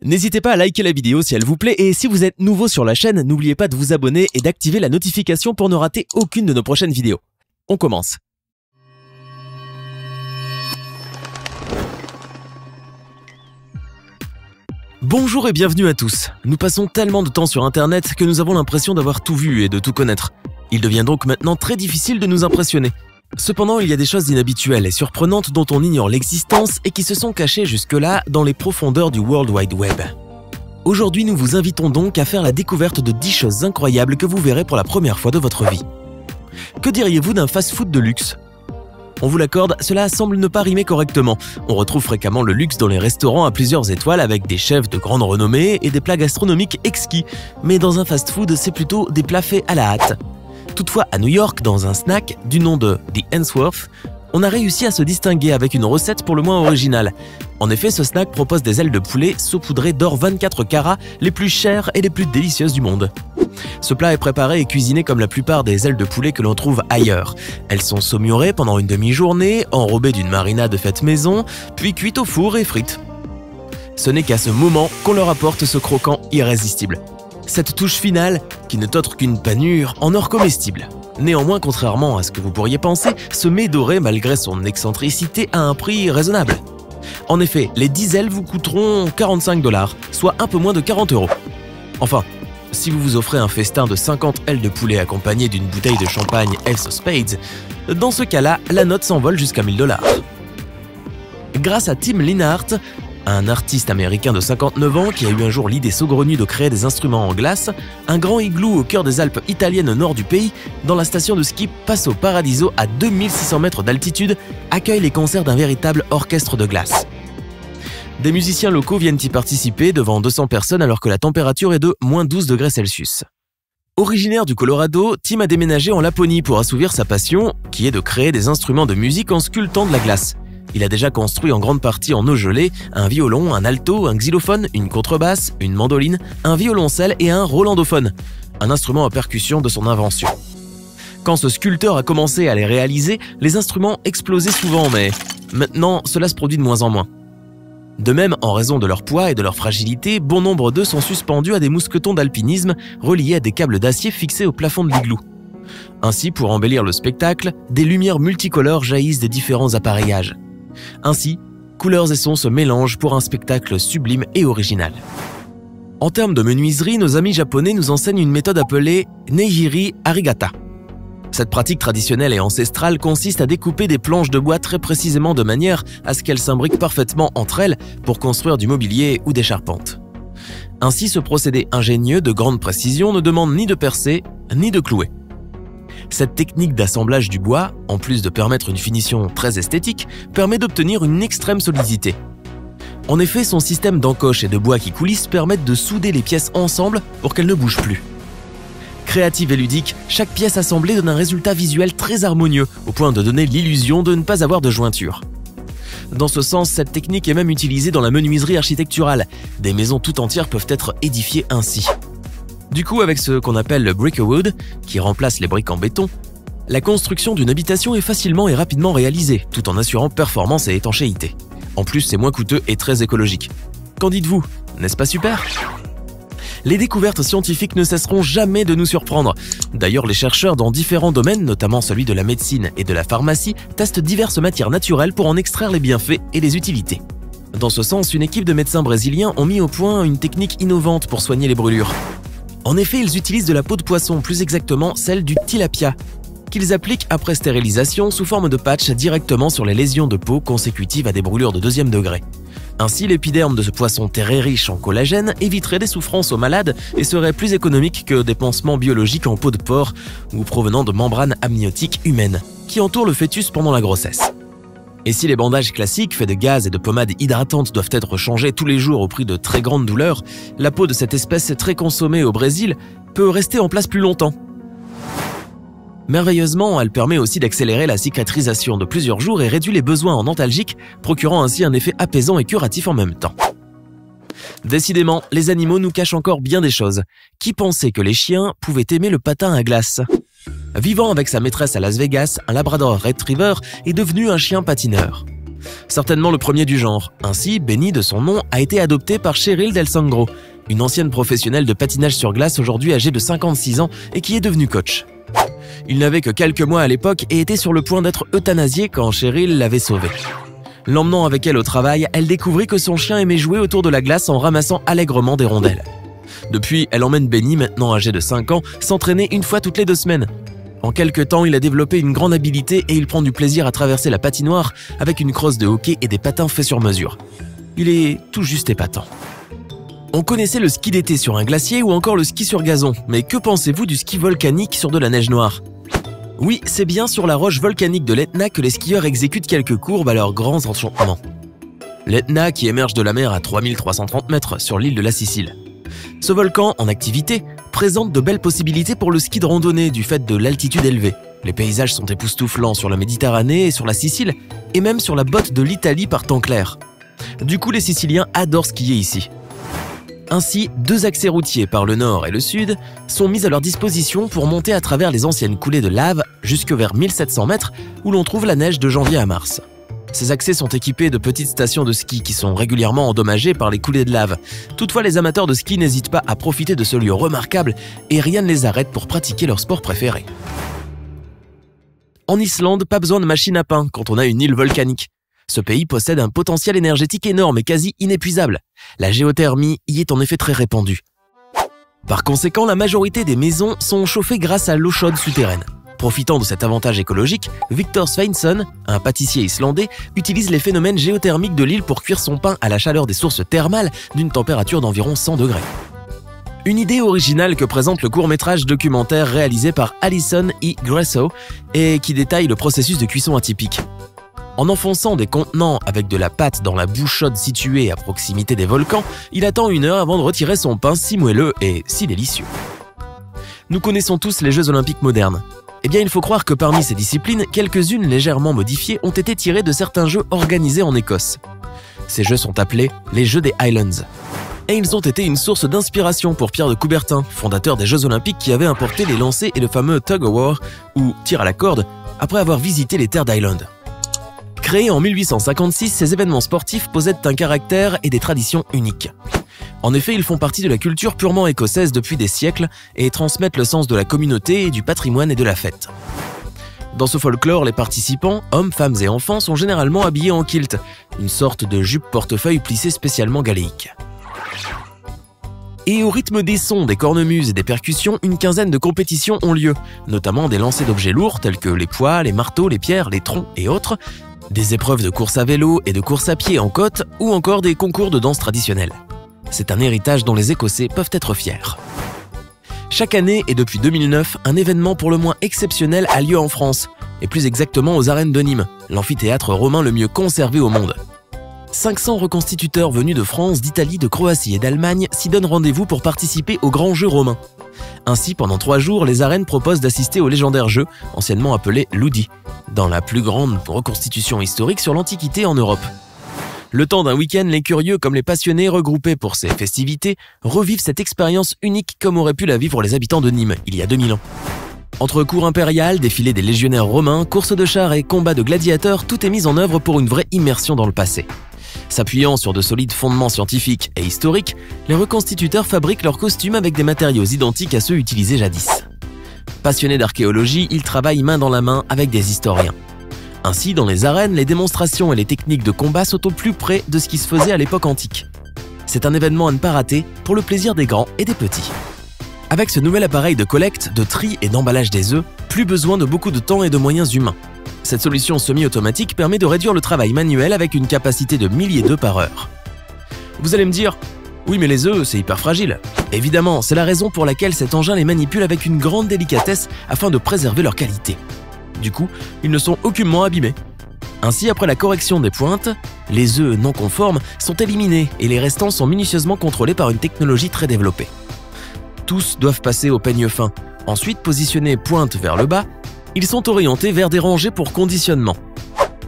N'hésitez pas à liker la vidéo si elle vous plaît et si vous êtes nouveau sur la chaîne, n'oubliez pas de vous abonner et d'activer la notification pour ne rater aucune de nos prochaines vidéos. On commence. Bonjour et bienvenue à tous. Nous passons tellement de temps sur internet que nous avons l'impression d'avoir tout vu et de tout connaître. Il devient donc maintenant très difficile de nous impressionner. Cependant, il y a des choses inhabituelles et surprenantes dont on ignore l'existence et qui se sont cachées jusque-là dans les profondeurs du World Wide Web. Aujourd'hui, nous vous invitons donc à faire la découverte de 10 choses incroyables que vous verrez pour la première fois de votre vie. Que diriez-vous d'un fast-food de luxe ? On vous l'accorde, cela semble ne pas rimer correctement. On retrouve fréquemment le luxe dans les restaurants à plusieurs étoiles avec des chefs de grande renommée et des plats gastronomiques exquis. Mais dans un fast-food, c'est plutôt des plats faits à la hâte. Toutefois, à New York, dans un snack du nom de The Ainsworth, on a réussi à se distinguer avec une recette pour le moins originale. En effet, ce snack propose des ailes de poulet saupoudrées d'or 24 carats, les plus chères et les plus délicieuses du monde. Ce plat est préparé et cuisiné comme la plupart des ailes de poulet que l'on trouve ailleurs. Elles sont saumurées pendant une demi-journée, enrobées d'une marinade faite maison, puis cuites au four et frites. Ce n'est qu'à ce moment qu'on leur apporte ce croquant irrésistible. Cette touche finale, qui n'est autre qu'une panure en or comestible. Néanmoins, contrairement à ce que vous pourriez penser, ce mets doré, malgré son excentricité, a un prix raisonnable. En effet, les 10 ailes vous coûteront 45 $, soit un peu moins de 40 €. Enfin, si vous vous offrez un festin de 50 ailes de poulet accompagné d'une bouteille de champagne Ace of Spades, dans ce cas-là, la note s'envole jusqu'à 1000 $. Grâce à Tim Leinart, un artiste américain de 59 ans qui a eu un jour l'idée saugrenue de créer des instruments en glace, un grand igloo au cœur des Alpes italiennes au nord du pays, dans la station de ski Passo Paradiso à 2600 mètres d'altitude, accueille les concerts d'un véritable orchestre de glace. Des musiciens locaux viennent y participer devant 200 personnes alors que la température est de -12 degrés Celsius. Originaire du Colorado, Tim a déménagé en Laponie pour assouvir sa passion, qui est de créer des instruments de musique en sculptant de la glace. Il a déjà construit en grande partie en eau gelée un violon, un alto, un xylophone, une contrebasse, une mandoline, un violoncelle et un rolandophone, un instrument à percussion de son invention. Quand ce sculpteur a commencé à les réaliser, les instruments explosaient souvent, mais maintenant cela se produit de moins en moins. De même, en raison de leur poids et de leur fragilité, bon nombre d'eux sont suspendus à des mousquetons d'alpinisme reliés à des câbles d'acier fixés au plafond de l'igloo. Ainsi, pour embellir le spectacle, des lumières multicolores jaillissent des différents appareillages. Ainsi, couleurs et sons se mélangent pour un spectacle sublime et original. En termes de menuiserie, nos amis japonais nous enseignent une méthode appelée Neigiri Arigata. Cette pratique traditionnelle et ancestrale consiste à découper des planches de bois très précisément de manière à ce qu'elles s'imbriquent parfaitement entre elles pour construire du mobilier ou des charpentes. Ainsi, ce procédé ingénieux de grande précision ne demande ni de percer ni de clouer. Cette technique d'assemblage du bois, en plus de permettre une finition très esthétique, permet d'obtenir une extrême solidité. En effet, son système d'encoche et de bois qui coulissent permettent de souder les pièces ensemble pour qu'elles ne bougent plus. Créative et ludique, chaque pièce assemblée donne un résultat visuel très harmonieux, au point de donner l'illusion de ne pas avoir de jointure. Dans ce sens, cette technique est même utilisée dans la menuiserie architecturale. Des maisons tout entières peuvent être édifiées ainsi. Du coup, avec ce qu'on appelle le brick-a-wood, qui remplace les briques en béton, la construction d'une habitation est facilement et rapidement réalisée, tout en assurant performance et étanchéité. En plus, c'est moins coûteux et très écologique. Qu'en dites-vous? N'est-ce pas super? Les découvertes scientifiques ne cesseront jamais de nous surprendre. D'ailleurs, les chercheurs dans différents domaines, notamment celui de la médecine et de la pharmacie, testent diverses matières naturelles pour en extraire les bienfaits et les utilités. Dans ce sens, une équipe de médecins brésiliens ont mis au point une technique innovante pour soigner les brûlures. En effet, ils utilisent de la peau de poisson, plus exactement celle du tilapia, qu'ils appliquent après stérilisation sous forme de patch directement sur les lésions de peau consécutives à des brûlures de 2e degré. Ainsi, l'épiderme de ce poisson très riche en collagène éviterait des souffrances aux malades et serait plus économique que des pansements biologiques en peau de porc ou provenant de membranes amniotiques humaines, qui entourent le fœtus pendant la grossesse. Et si les bandages classiques faits de gaz et de pommades hydratantes doivent être changés tous les jours au prix de très grandes douleurs, la peau de cette espèce très consommée au Brésil peut rester en place plus longtemps. Merveilleusement, elle permet aussi d'accélérer la cicatrisation de plusieurs jours et réduit les besoins en antalgiques, procurant ainsi un effet apaisant et curatif en même temps. Décidément, les animaux nous cachent encore bien des choses. Qui pensait que les chiens pouvaient aimer le patin à glace ? Vivant avec sa maîtresse à Las Vegas, un labrador retriever est devenu un chien patineur. Certainement le premier du genre. Ainsi, Benny, de son nom, a été adopté par Cheryl Del Sangro, une ancienne professionnelle de patinage sur glace aujourd'hui âgée de 56 ans et qui est devenue coach. Il n'avait que quelques mois à l'époque et était sur le point d'être euthanasié quand Cheryl l'avait sauvé. L'emmenant avec elle au travail, elle découvrit que son chien aimait jouer autour de la glace en ramassant allègrement des rondelles. Depuis, elle emmène Benny, maintenant âgé de 5 ans, s'entraîner une fois toutes les 2 semaines. En quelques temps, il a développé une grande habileté et il prend du plaisir à traverser la patinoire avec une crosse de hockey et des patins faits sur mesure. Il est tout juste épatant. On connaissait le ski d'été sur un glacier ou encore le ski sur gazon, mais que pensez-vous du ski volcanique sur de la neige noire ? Oui, c'est bien sur la roche volcanique de l'Etna que les skieurs exécutent quelques courbes à leurs grands enchantements. L'Etna qui émerge de la mer à 3330 mètres sur l'île de la Sicile. Ce volcan, en activité, présente de belles possibilités pour le ski de randonnée du fait de l'altitude élevée. Les paysages sont époustouflants sur la Méditerranée et sur la Sicile, et même sur la botte de l'Italie par temps clair. Du coup, les Siciliens adorent skier ici. Ainsi, 2 accès routiers par le nord et le sud sont mis à leur disposition pour monter à travers les anciennes coulées de lave jusque vers 1700 mètres où l'on trouve la neige de janvier à mars. Ces accès sont équipés de petites stations de ski qui sont régulièrement endommagées par les coulées de lave. Toutefois, les amateurs de ski n'hésitent pas à profiter de ce lieu remarquable et rien ne les arrête pour pratiquer leur sport préféré. En Islande, pas besoin de machine à pain quand on a une île volcanique. Ce pays possède un potentiel énergétique énorme et quasi inépuisable. La géothermie y est en effet très répandue. Par conséquent, la majorité des maisons sont chauffées grâce à l'eau chaude souterraine. Profitant de cet avantage écologique, Viktor Sveinsson, un pâtissier islandais, utilise les phénomènes géothermiques de l'île pour cuire son pain à la chaleur des sources thermales d'une température d'environ 100 degrés. Une idée originale que présente le court-métrage documentaire réalisé par Alison E. Grasso et qui détaille le processus de cuisson atypique. En enfonçant des contenants avec de la pâte dans la boue chaude située à proximité des volcans, il attend 1 heure avant de retirer son pain si moelleux et si délicieux. Nous connaissons tous les Jeux Olympiques modernes. Eh bien, il faut croire que parmi ces disciplines, quelques-unes légèrement modifiées ont été tirées de certains jeux organisés en Écosse. Ces jeux sont appelés les Jeux des Highlands. Et ils ont été une source d'inspiration pour Pierre de Coubertin, fondateur des Jeux Olympiques qui avait importé les lancers et le fameux tug of war, ou tir à la corde, après avoir visité les terres d'Highland. Créés en 1856, ces événements sportifs possèdent un caractère et des traditions uniques. En effet, ils font partie de la culture purement écossaise depuis des siècles et transmettent le sens de la communauté, et du patrimoine et de la fête. Dans ce folklore, les participants, hommes, femmes et enfants, sont généralement habillés en kilt, une sorte de jupe portefeuille plissée spécialement galéique. Et au rythme des sons, des cornemuses et des percussions, une quinzaine de compétitions ont lieu, notamment des lancers d'objets lourds tels que les poids, les marteaux, les pierres, les troncs et autres, des épreuves de course à vélo et de course à pied en côte ou encore des concours de danse traditionnelle. C'est un héritage dont les Écossais peuvent être fiers. Chaque année et depuis 2009, un événement pour le moins exceptionnel a lieu en France, et plus exactement aux arènes de Nîmes, l'amphithéâtre romain le mieux conservé au monde. 500 reconstituteurs venus de France, d'Italie, de Croatie et d'Allemagne s'y donnent rendez-vous pour participer aux grands jeux romains. Ainsi, pendant 3 jours, les arènes proposent d'assister au légendaire jeu, anciennement appelé Ludi, dans la plus grande reconstitution historique sur l'Antiquité en Europe. Le temps d'un week-end, les curieux comme les passionnés regroupés pour ces festivités revivent cette expérience unique comme auraient pu la vivre les habitants de Nîmes il y a 2000 ans. Entre cours impériales, défilés des légionnaires romains, courses de chars et combats de gladiateurs, tout est mis en œuvre pour une vraie immersion dans le passé. S'appuyant sur de solides fondements scientifiques et historiques, les reconstituteurs fabriquent leurs costumes avec des matériaux identiques à ceux utilisés jadis. Passionnés d'archéologie, ils travaillent main dans la main avec des historiens. Ainsi, dans les arènes, les démonstrations et les techniques de combat sont au plus près de ce qui se faisait à l'époque antique. C'est un événement à ne pas rater pour le plaisir des grands et des petits. Avec ce nouvel appareil de collecte, de tri et d'emballage des œufs, plus besoin de beaucoup de temps et de moyens humains. Cette solution semi-automatique permet de réduire le travail manuel avec une capacité de milliers d'œufs par heure. Vous allez me dire, oui mais les œufs c'est hyper fragile. Évidemment, c'est la raison pour laquelle cet engin les manipule avec une grande délicatesse afin de préserver leur qualité. Du coup, ils ne sont aucunement abîmés. Ainsi, après la correction des pointes, les œufs non conformes sont éliminés et les restants sont minutieusement contrôlés par une technologie très développée. Tous doivent passer au peigne fin. Ensuite, positionnés pointe vers le bas, ils sont orientés vers des rangées pour conditionnement.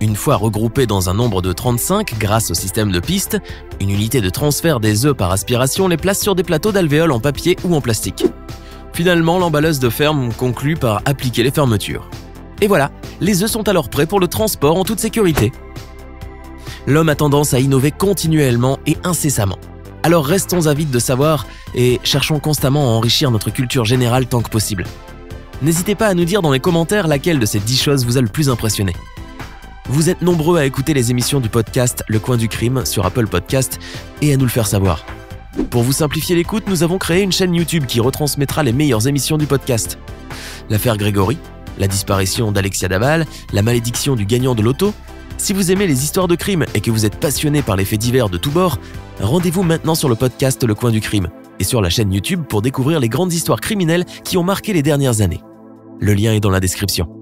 Une fois regroupés dans un nombre de 35 grâce au système de piste, une unité de transfert des œufs par aspiration les place sur des plateaux d'alvéoles en papier ou en plastique. Finalement, l'emballeuse de ferme conclut par appliquer les fermetures. Et voilà, les œufs sont alors prêts pour le transport en toute sécurité. L'homme a tendance à innover continuellement et incessamment. Alors restons avides de savoir et cherchons constamment à enrichir notre culture générale tant que possible. N'hésitez pas à nous dire dans les commentaires laquelle de ces 10 choses vous a le plus impressionné. Vous êtes nombreux à écouter les émissions du podcast Le Coin du Crime sur Apple Podcast et à nous le faire savoir. Pour vous simplifier l'écoute, nous avons créé une chaîne YouTube qui retransmettra les meilleures émissions du podcast. L'affaire Grégory, la disparition d'Alexia Daval, la malédiction du gagnant de loto. Si vous aimez les histoires de crime et que vous êtes passionné par les faits divers de tous bords, rendez-vous maintenant sur le podcast Le Coin du Crime et sur la chaîne YouTube pour découvrir les grandes histoires criminelles qui ont marqué les dernières années. Le lien est dans la description.